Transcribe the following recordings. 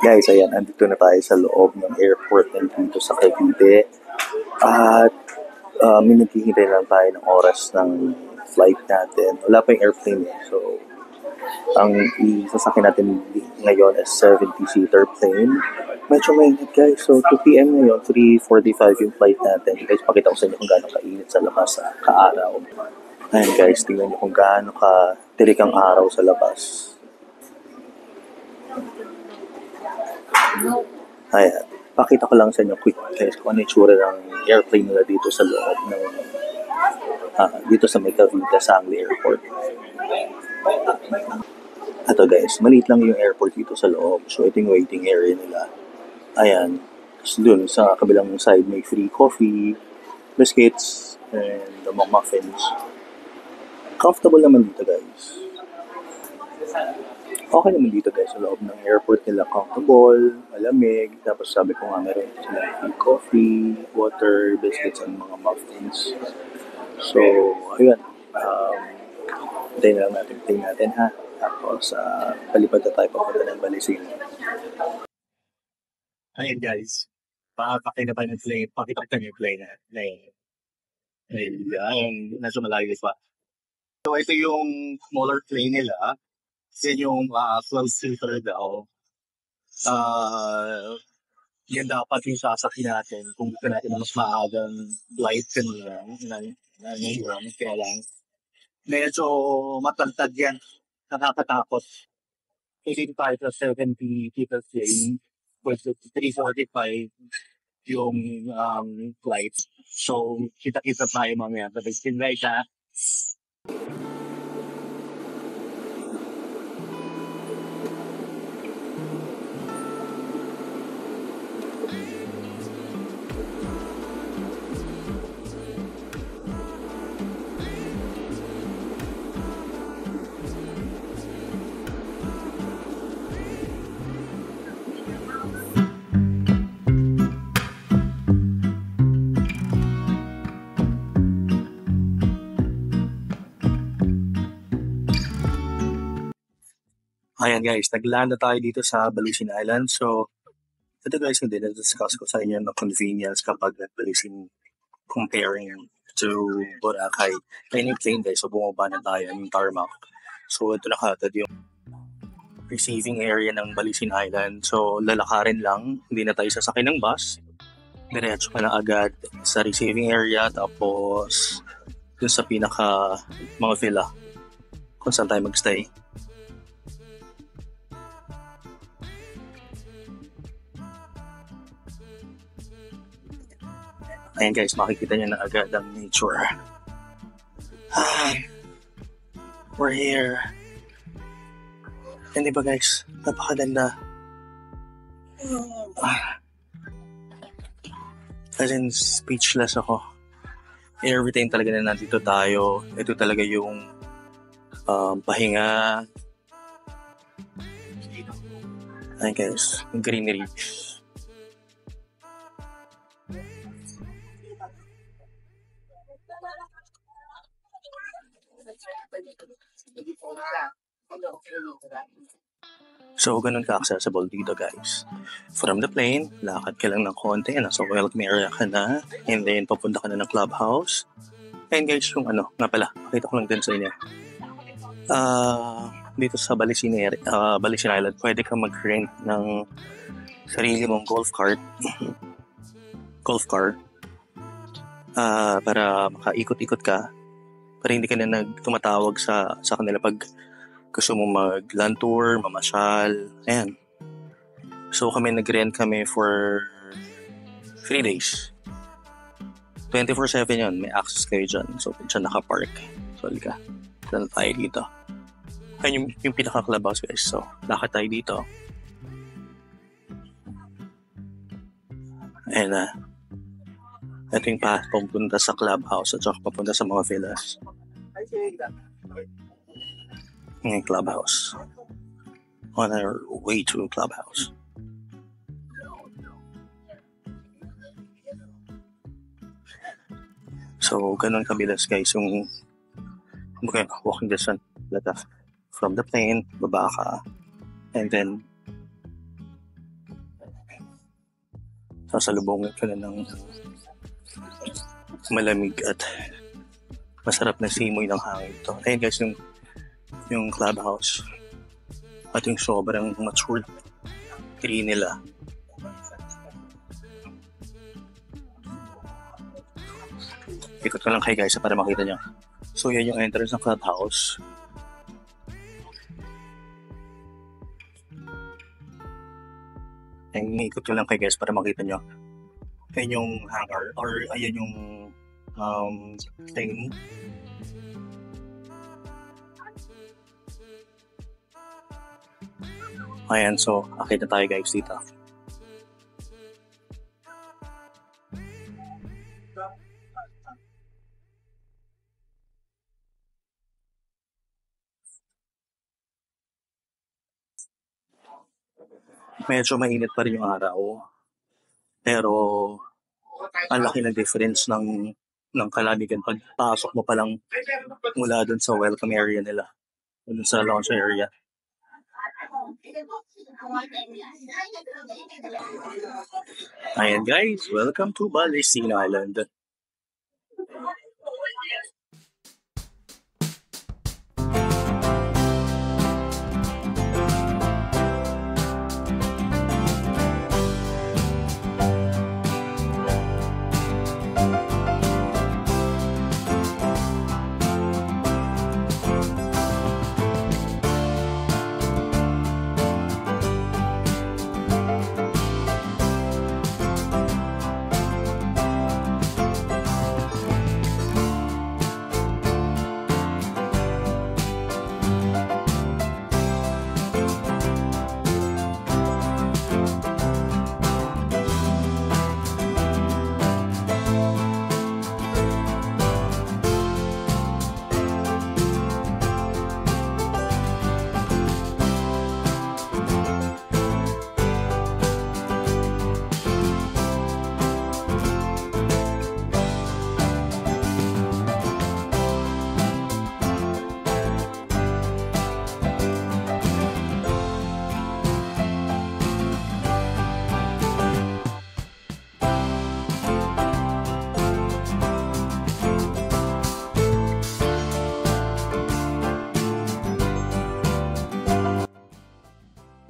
Guys, ayan, andito na tayo sa loob ng airport dito sa Cavite. At minaghihinday lang tayo ng oras ng flight natin. Wala pa yung airplane eh. So, ang isasakyan natin ngayon is 70-seater plane. Medyo mainit guys. So, 2 p.m. ngayon, 3:45 yung flight natin. Guys, pakita ko sa inyo kung gaano kainit sa labas sa kaaraw. Ayan guys, tingnan nyo kung gaano ka-tirik ang araw sa labas. Ayan. Pakita ko lang sa inyo quick guys kung ano yung tsura ng airplane nila dito sa loob ng dito sa Cavite Sangli Airport. Ito guys, maliit lang yung airport dito sa loob. So ito yung waiting area nila. Ayan. Tapos dun sa kabilang side may free coffee, biscuits, and mga muffins. Comfortable naman dito guys. Okay naman dito guys sa loob ng airport nila, comfortable, malamig, tapos sabi ko nga meron sila free coffee, water, biscuits, and mga muffins. So, ayun, hintayin na lang natin, tingnan natin ha. Tapos, palipad na tayo papunta ng Balisin. Ayan guys, pakita pa ng plane, pakita yung plane na yun, nasa malayo pa. So, ito yung smaller plane nila. Yan yung 12-seater daw. Yan dapat yung sasakyan natin kung gusto natin na mas maagang flight kanina. Kaya lang, medyo matagtad yan. Nakakatakot. Kasi tayo sa 70-seater plane with 3:45 yung flight. So, kita-kita tayo mamaya. Tapos, right ha? Ayan guys, nag-land na tayo dito sa Balisin Island. So, ito guys, hindi na-discuss ko sa inyo ng convenience kapag Balisin comparing to Boracay. Kaya yung plane guys, so bumaba na tayo yung tarmac. So, ito na katad yung receiving area ng Balisin Island. So, lalakarin lang, hindi na tayo sasakay ng bus. Diretso ka na agad sa receiving area, tapos dun sa pinaka mga villa kung saan tayo magstay. Ayan guys, makikita nyo na agad ang nature. We're here. Hindi ba guys? Napakaganda. As in, speechless ako. Every time talaga na nandito tayo, ito talaga yung pahinga. Ayan guys, yung greenery. So, ganun ka-accessible dito guys. From the plane, lakad ka lang ng konti, nasa welcome area ka na, and then papunta ka na ng clubhouse. And guys, yung nga pala, pakita ko lang din sa inyo. Dito sa Balisin Island, pwede ka mag-rent ng sarili mong golf cart. Para makaikot-ikot ka, para hindi ka na tumatawag sa kanila pag gusto mo mag-land tour, mamasyal, ayan. So nag-rent kami for 3 days. 24/7 yun, may access kayo dyan. So dyan nakapark. So halika, dyan tayo dito. Ayun yung pinaka-clubhouse guys. So, lakad tayo dito. And, ito yung path papunta sa clubhouse at saka papunta sa mga villas. Yung clubhouse. On our way to clubhouse. So, ganun kabilis guys yung walking distance from the plane, baba ka, and then sasalubungin ka na ng malamig at masarap na simoy ng hangin ito. Ayun guys, yung clubhouse at yung sobrang mature tree nila. Ikot ko lang kayo guys para makita nyo. So yan yung entrance ng clubhouse. And ikot ko lang kayo guys para makita nyo. Ayan yung hangar or ayan yung thing. Ayan, so akit na tayo guys dito. Medyo mainit pa rin yung araw. Pero ang laki ng difference ng kalamigan pagpasok mo pa lang mula dun sa welcome area nila. Dun sa lounge area. Ayan guys, welcome to Balusin Island.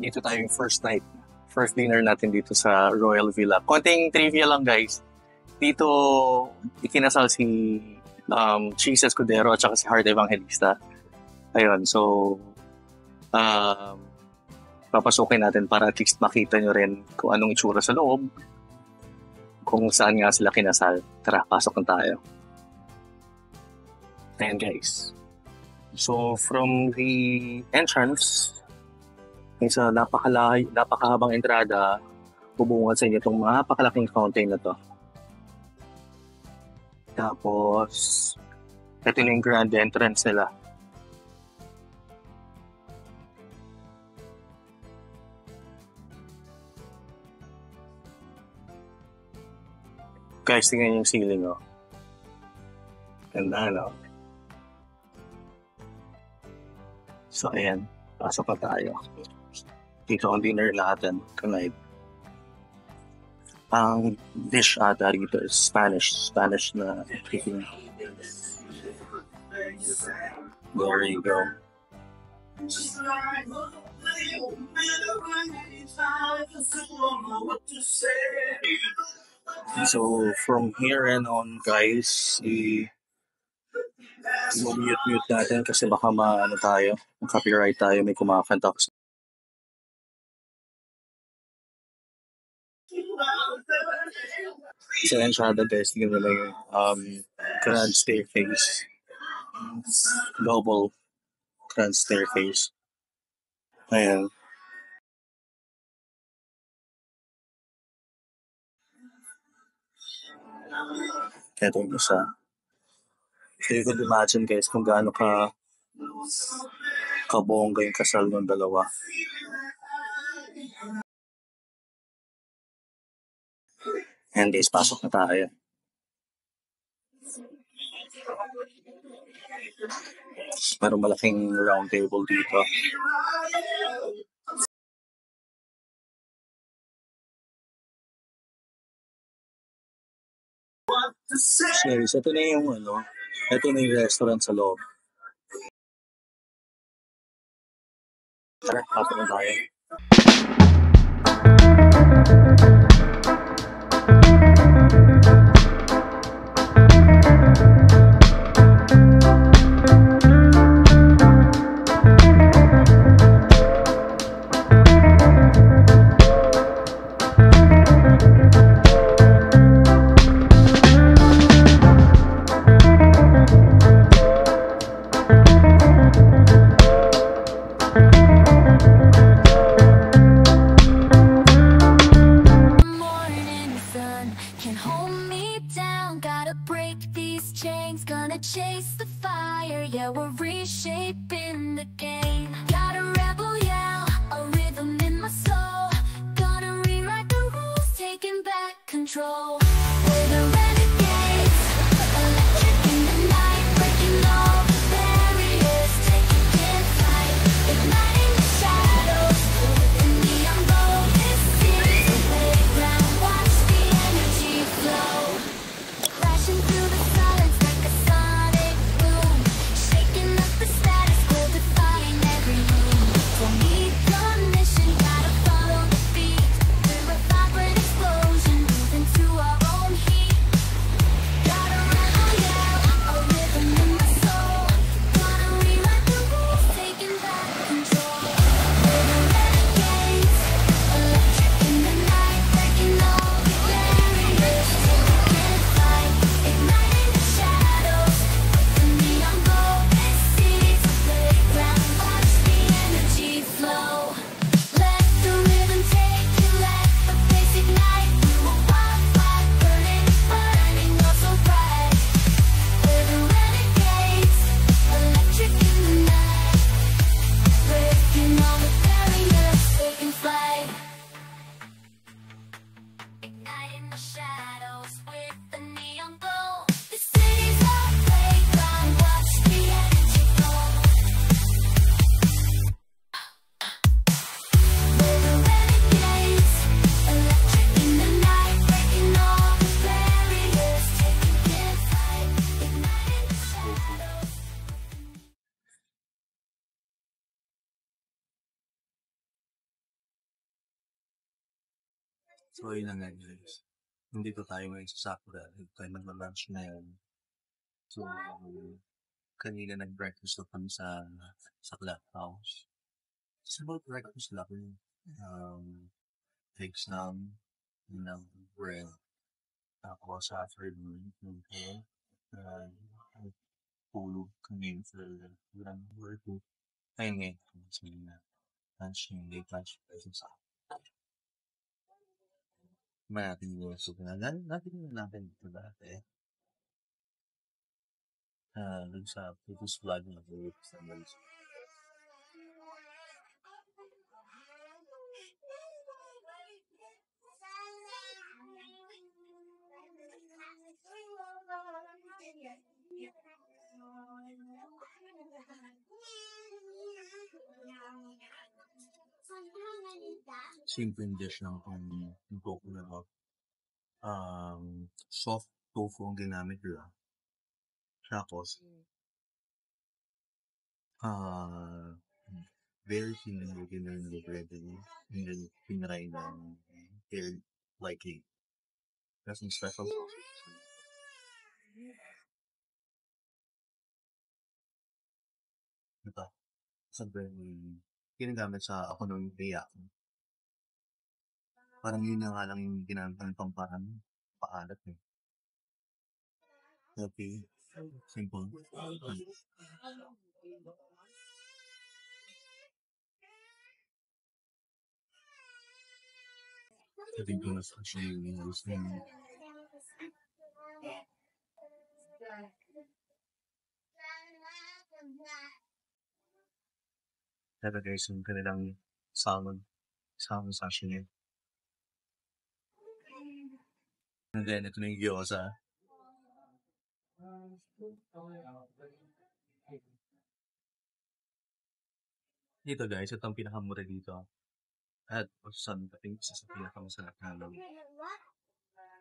Dito tayo yung first dinner natin dito sa Royal Villa. Konting trivia lang guys. Dito ikinasal si Cheese Escudero at saka si Heart Evangelista. Ayun, so papasukin natin para at least makita nyo rin kung anong itsura sa loob, kung saan nga sila kinasal. Tara, pasok na tayo. Ayan guys. So from the entrance, sa napakahabang entrada, bubungad sa inyo itong napakalaking fountain na to. Tapos, ito na yung grand entrance nila. Guys, tingnan yung ceiling, oh. Ganda, no? So, ayan. Pasok pa tayo. Dito ang dinner natin tonight. Ang dish ata rito is Spanish na everything. There you go. So from here and on guys, mute natin kasi baka tayo, copyright tayo, may kumakanta kasi. Sa entrada guys, tingnan nila yung grand staircase. Double entrance staircase. Ayan. Ito yung isa. So you could imagine guys kung gaano kabongga yung kasal ng dalawa. And guys, pasok na tayo. Merong malaking round table dito. Guys, ito na yung ito na yung restaurant sa loob. Tara, pasok na tayo. Morning sun can hold me down. Gotta break these chains, gonna chase the fire. Yeah, we're reshaping the game. Got a rebel yell, a rhythm in my soul. Gonna rewrite the rules, taking back control. We're the renegades, electric in the night, breaking all the barriers, taking it flight, igniting the shadows within the unknown. This is the playground, watch the energy flow, crashing through the silence like a sonic boom, shaking up the status quo, defying every room. Don't need permission, gotta follow the beat. We're a vibrant explosion, moving to our own heat. Got a rebel yell, a rhythm in my soul. Gonna rewrite the rules, taking back control. We're the renegades, electric in the night, breaking all the barriers, taking it flight, igniting the shadows, the neon glow. This is the playground, watch the energy flow. Let the rhythm take you, let the bass ignite. We're a wildfire burning, burning oh so bright. We're the renegades, electric in the night, breaking all the barriers, taking flight, igniting the shadows with the neon glow. The city's our playground, watch the energy flow. We're the renegades, electric in the night, breaking all the barriers, taking it flight, igniting the shadows. So yun na nga guys. Nandito tayo ngayon sa Sakura. Tayo magla-lunch na yun. So, kanina nag-breakfast na kami sa clubhouse. It's about breakfast lang. Eggs nam, ng bread. Tapos sa afternoon, tulog kami for ilang work. Ayun ngayon, so yun na. Lunch yung late lunch. Sa natin yung so natin dito dati. Dun sa previous vlog na sa Malaysia. Simple dish lang yung coconut. Soft tofu ang ginamit nila. Tapos, very thin na yung bread and then pinaray ng hair like a that's yung special sauce. Ito, sabi ginagamit sa ako nung kaya. Parang yun na nga lang yung ginamit ng pang paalat eh. Okay. Simple. Sabi ko na sa guys na ito guys yung kanilang salmon sashimi. And then ito na yung gyoza. Dito guys, ito ang pinakamura dito. At saan kaping isa sa pinakamasarap na lang.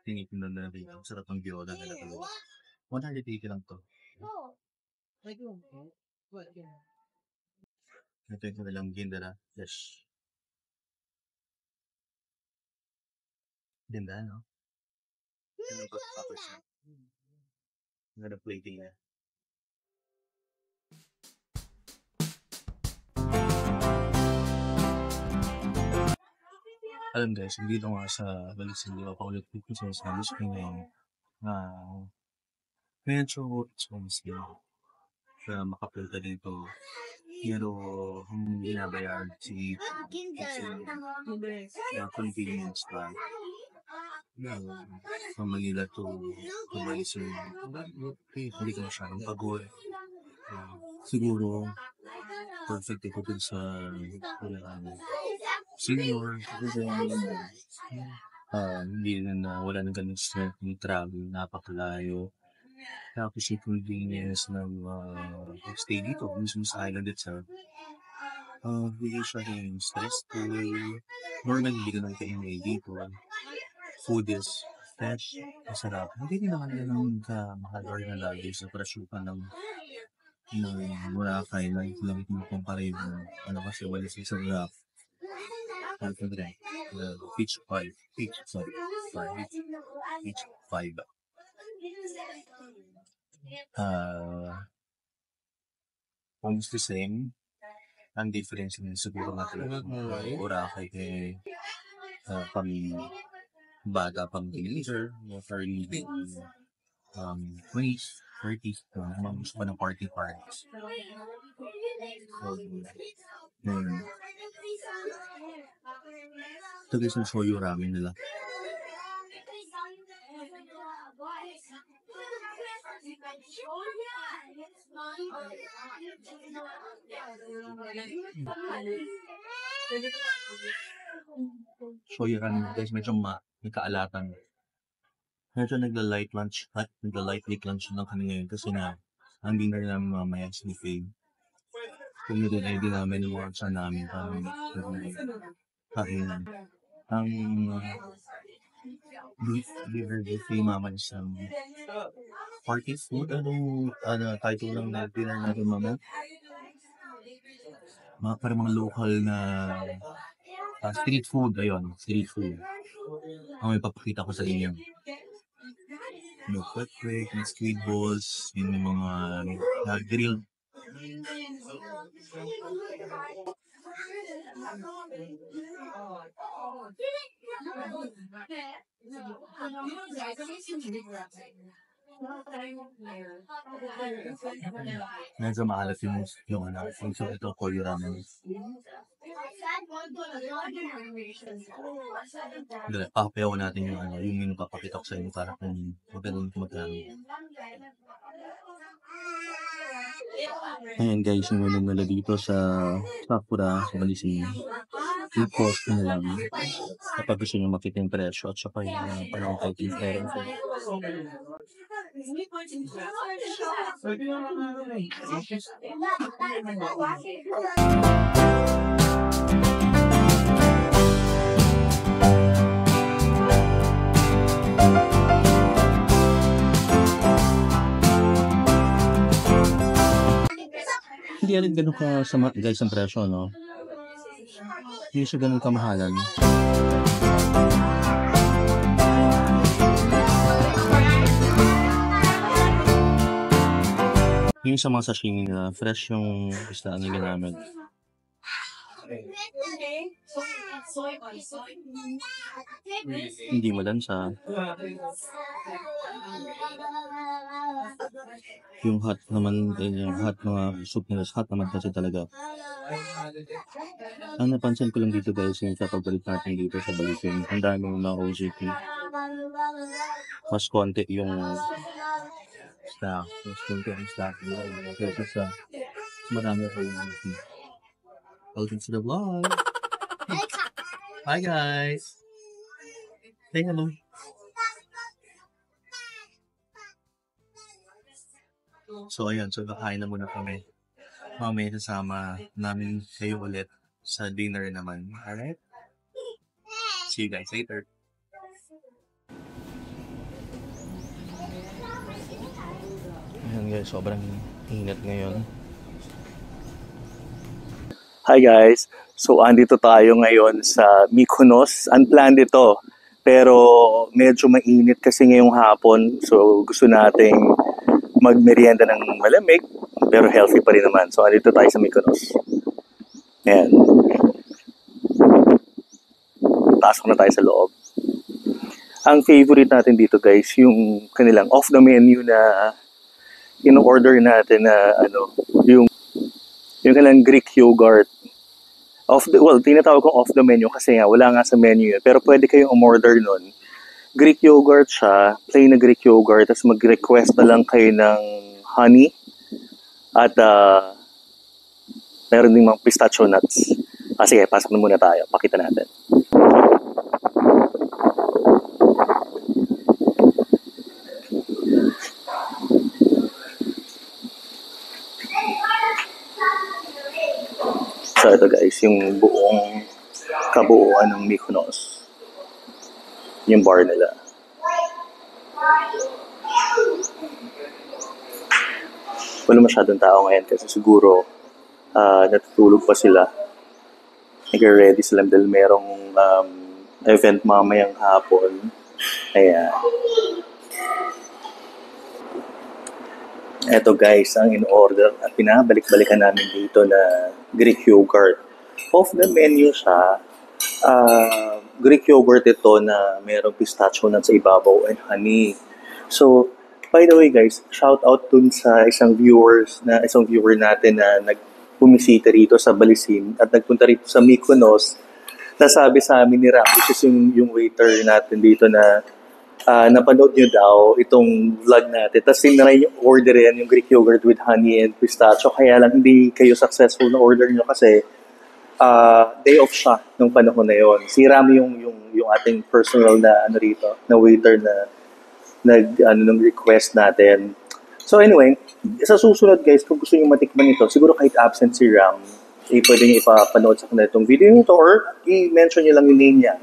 Tingin na rin. Sarap ang gyoza nila talaga. 180 lang to. Ito yung kanilang gindara. Yes. Ganda, no? Ano ba? Tapos na. Ganda plating na. Alam guys, hindi lang nga sa Balisin, di ba paulit ko sa sabi ko ngayon na medyo expensive na makapunta dito. Pero ang binabayad si convenience pa. From Manila to Balisin, hindi ko masyadong pagod. Siguro perfect ito dun sa senior kasi hindi na wala na ganun strength ng travel, napakalayo. Tapos yung convenience ng stay dito, mismo sa island itself. Hindi siya yung stressful. Normally, hindi ka nang kainay dito. Food is fresh, masarap. Hindi din naman yan ang mahal or na lagi sa prasyupan ng Boracay na lang kumpara yung kasi wala sa isang rock. Peach 5. Almost the same. Ang difference din siguro nga talaga Boracay kay pang bata, pang teenager, early 20s, 30s, gusto pa ng party parties. Ito guys, ang shoyu ramen nila. Shoyu ramen guys, medyo may kaalatan. Medyo nagla-light week lunch lang kami ngayon kasi na ang dinner namin mamaya si Faye. Kung nito na hindi namin yung mga sa namin kainan. Ang liver buffet mama isang party food. Ano title lang na dinner natin mamaya? Parang mga local na street food. Ayun, street food. Ang may papakita ko sa inyo. May quick, may squid balls, yun may mga grilled. Medyo maalat yung so ito Koyo ramen. Papayaw natin yung papakita ko sa inyo para kung magandang magkano. Ayan guys, yung menu nila dito sa Sakura, sa Balisin. I-post na lang kapag gusto nyo makita yung presyo at saka yung parang kahit yung pera. Hindi rin ganun ka sama guys ang presyo, no? Hindi siya ganun kamahalan. Yung sa mga sashimi na fresh yung isda na ginamit. Hindi mo lansa. Yung hot naman, yung hot mga soup nila, hot naman kasi talaga. Ang napansin ko lang dito guys, yung sa pagbalik natin dito sa Balusin, ang daming mga OJT. Mas konti yung staff. Mas konti yung staff nila. Kasi sa marami ako yung OJT. Welcome to the vlog! Hi guys! Say hello! So ayun, so kakain na muna kami. Mamaya kasama namin kayo ulit sa dinner naman. Alright? See you guys later. Ayan guys, sobrang init ngayon. Hi guys! So, andito tayo ngayon sa Mykonos. Unplanned ito, pero medyo mainit kasi ngayong hapon. So, gusto nating magmerienda ng malamig, pero healthy pa rin naman. So, andito tayo sa Mykonos. Ayan. Pasok na tayo sa loob. Ang favorite natin dito guys, yung kanilang off the menu na in-order natin na yung kanilang Greek yogurt. Tinatawag kong off the menu kasi nga wala nga sa menu yun. Pero pwede kayong umorder nun. Greek yogurt siya, plain na Greek yogurt, tapos mag-request na lang kayo ng honey at meron ding mga pistachio nuts. Sige, pasok na muna tayo. Pakita natin. So ito guys, yung buong kabuuan ng Mykonos. Yung bar nila. Wala masyadong tao ngayon kasi siguro natutulog pa sila. Nag-ready sila dahil merong event mamayang hapon. Ayan. Eto guys, ang in-order at pinabalik-balikan namin dito na Greek yogurt. Off the menu siya, Greek yogurt ito na merong pistachio nuts sa ibabaw and honey. So, by the way guys, shout out dun sa isang viewer natin na nagpumisita rito sa Balisin at nagpunta rito sa Mykonos. Nasabi sa amin ni Ram, which is yung waiter natin dito na napanood nyo daw itong vlog natin. Tapos sinry yung order yan, yung Greek yogurt with honey and pistachio. Kaya lang hindi kayo successful na order nyo kasi day off siya nung panahon na yon. Si Rami yung ating personal na na waiter na nung request natin. So anyway, sa susunod guys, kung gusto nyo matikman ito, siguro kahit absent si Ram, pwede nyo ipapanood sa kanila itong video nito or i-mention nyo lang yung name niya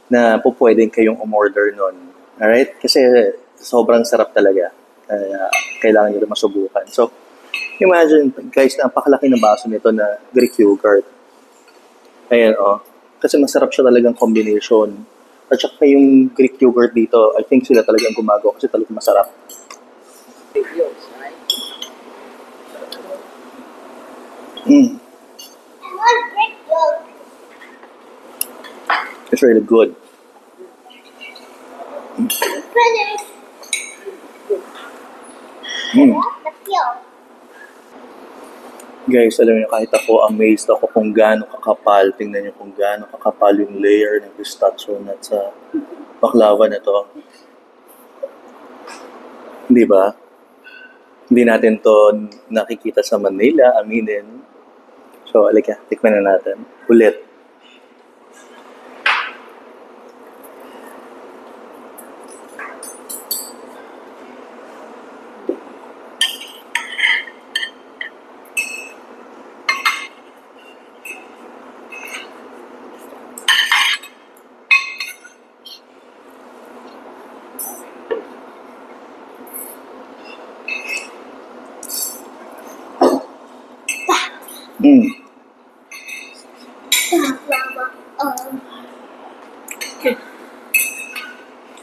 na pwedeng kayong umorder nun. Alright? Kasi sobrang sarap talaga. Kailangan nyo rin masubukan. So, imagine guys, napakalaki na baso nito na Greek yogurt. Ayan, kasi masarap siya talagang combination. At saka yung Greek yogurt dito, I think sila talagang gumagawa kasi talagang masarap. It's really good. Guys, alam niyo, kahit ako, amazed ako kung gaano kakapal. Tingnan niyo kung gaano kakapal yung layer ng pistachio nuts sa baklava na to. Di ba? Hindi natin to nakikita sa Manila, aminin. So, alika, tikman na natin. Ulit.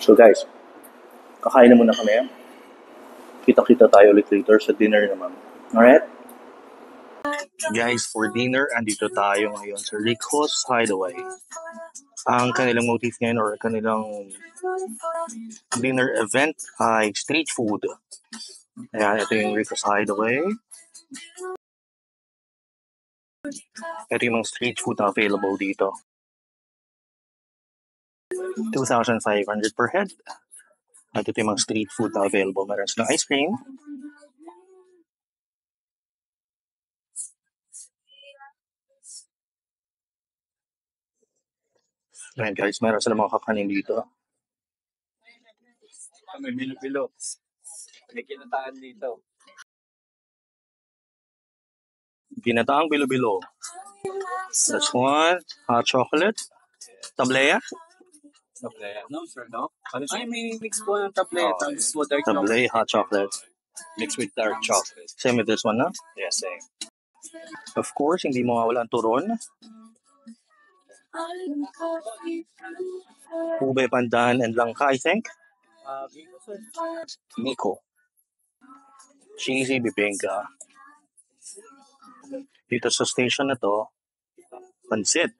So guys, kakain na muna kami. Kita-kita tayo ulit later sa dinner naman. Alright? Guys, for dinner, andito tayo ngayon sa Rico's Hideaway. Ang kanilang motif ngayon or kanilang dinner event ay street food. Ayan, ito yung Rico's Hideaway. Ito yung mga street food na available dito. 2,500 per head. At ito yung mga street food na available. Meron silang ice cream. Ayan guys, meron silang mga kakanin dito. May bilo-bilo. May kinataan dito. Ginataang bilo-bilo. That's one. Hot chocolate. Tablea. Tablea. No, sir, no? Ay, may mix po ng tablea. Tapos mo dark chocolate. Tablea, hot chocolate. Mixed with dark chocolate. Same with this one, no? Yes, same. Of course, hindi mawawala ang turon. Ube pandan and langka, I think. Nico. Cheesy bibingka. Dito sa station na to, pansit.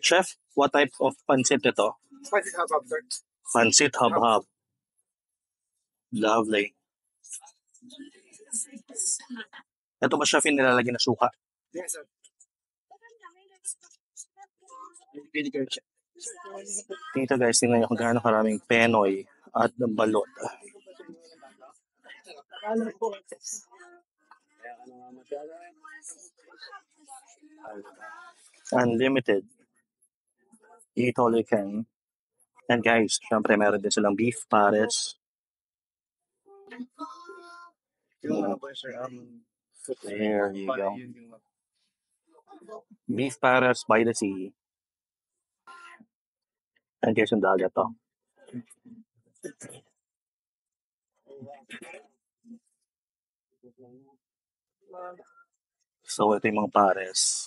Chef, what type of pansit ito? Pansit habab, sir. Pansit hab-hab. Lovely. Ito ba chef yung nilalagyan na suka? Yes, sir. Dito guys, tingnan nyo kung gaano karaming penoy at balot. Unlimited. Eat all you can. And guys, syempre meron din silang beef pares. There you go. Beef pares by the sea. And guys, yung dagat to. So, ito yung mga pares.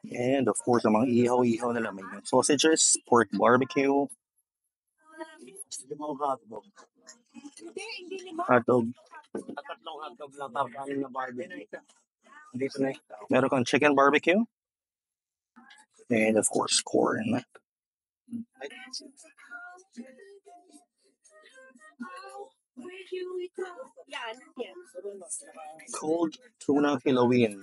And of course, ang mga ihaw-ihaw nila may sausages, pork barbecue, hotdog. Tatlong hotdog lang tapos na barbecue. Dito na ito. Meron kang chicken barbecue. And of course, corn. Cold tuna Halloween.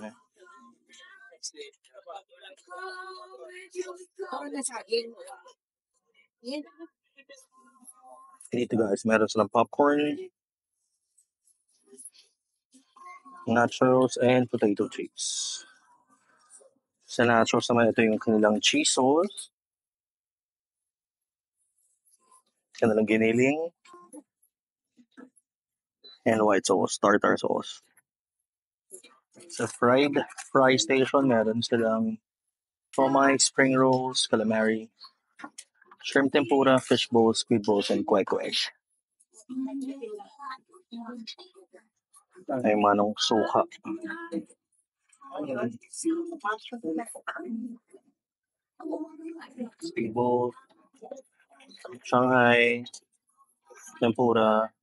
Dito guys, meron silang popcorn, nachos, and potato chips. Sa nachos naman, ito yung kanilang cheese sauce, kanilang giniling, and white sauce, tartar sauce. Sa fry station, meron silang phomai, spring rolls, calamari, shrimp tempura, fish bowls, squid bowls, and kwek-kwek. Ay manong suka. Squid bowl, Shanghai, tempura,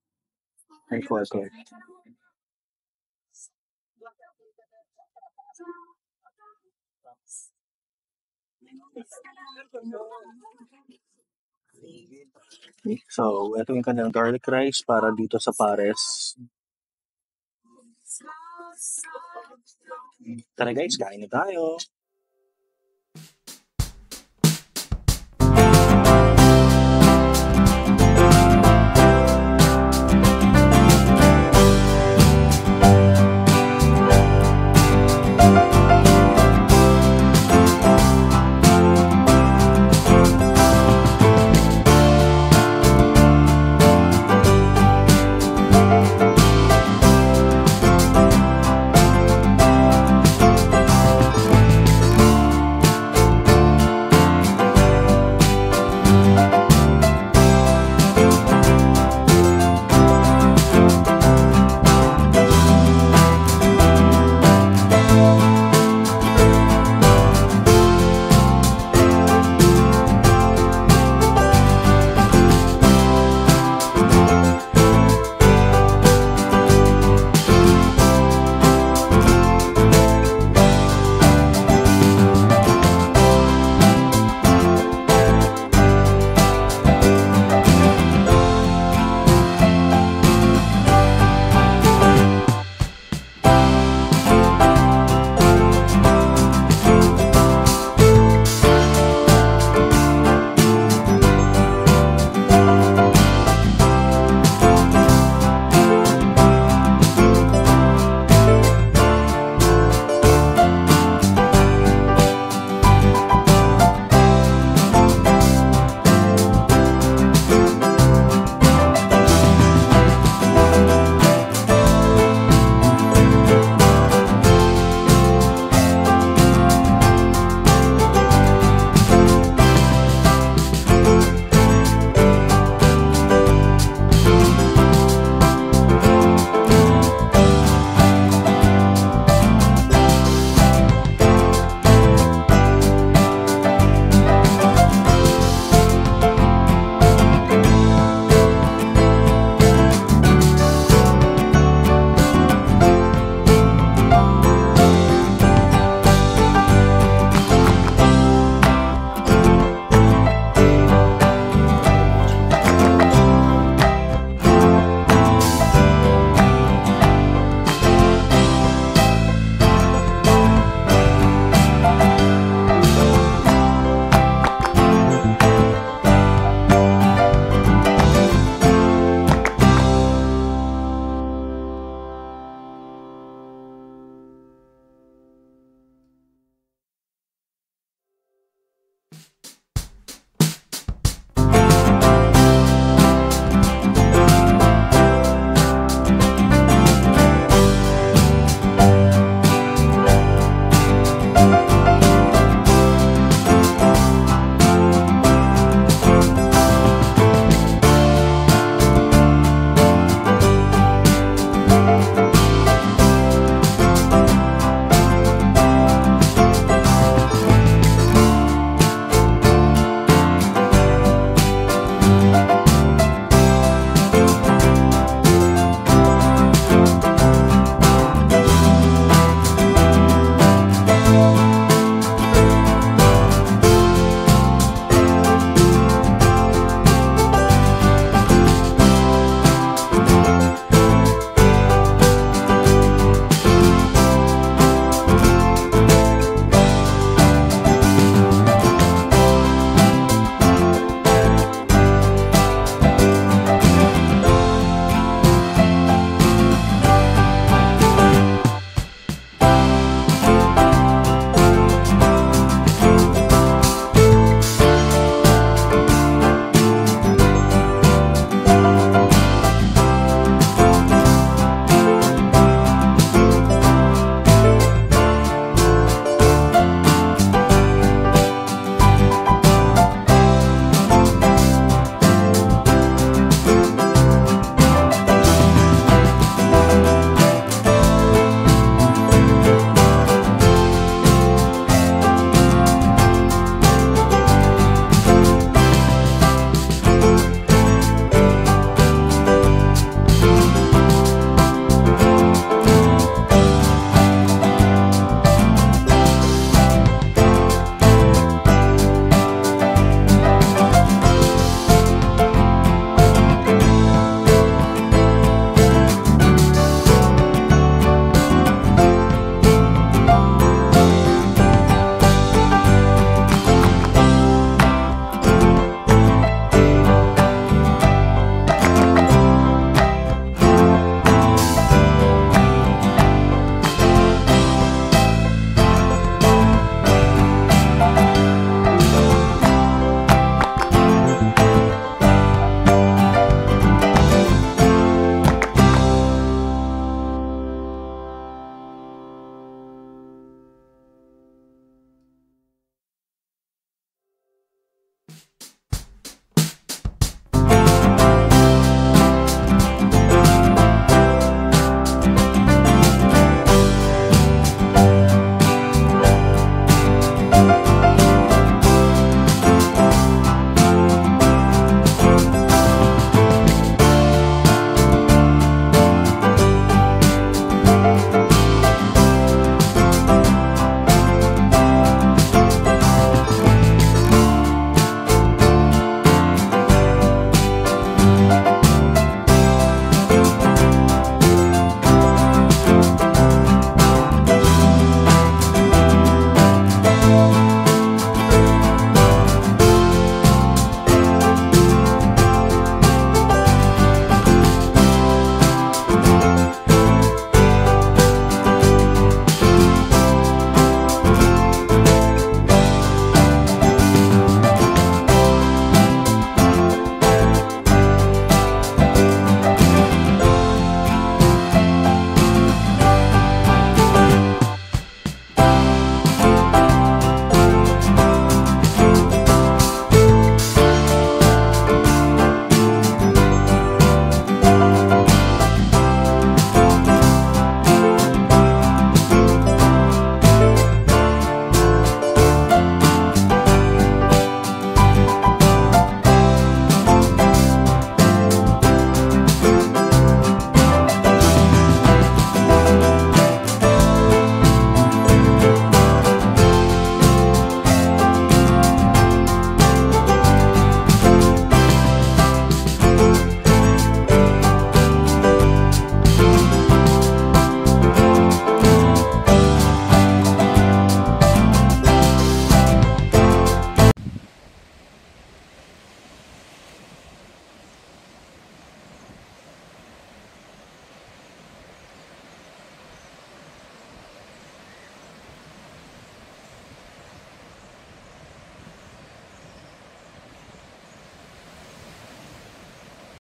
and kwek-kwek. So, ito yung kanilang garlic rice para dito sa pares. Tara guys, kain na tayo.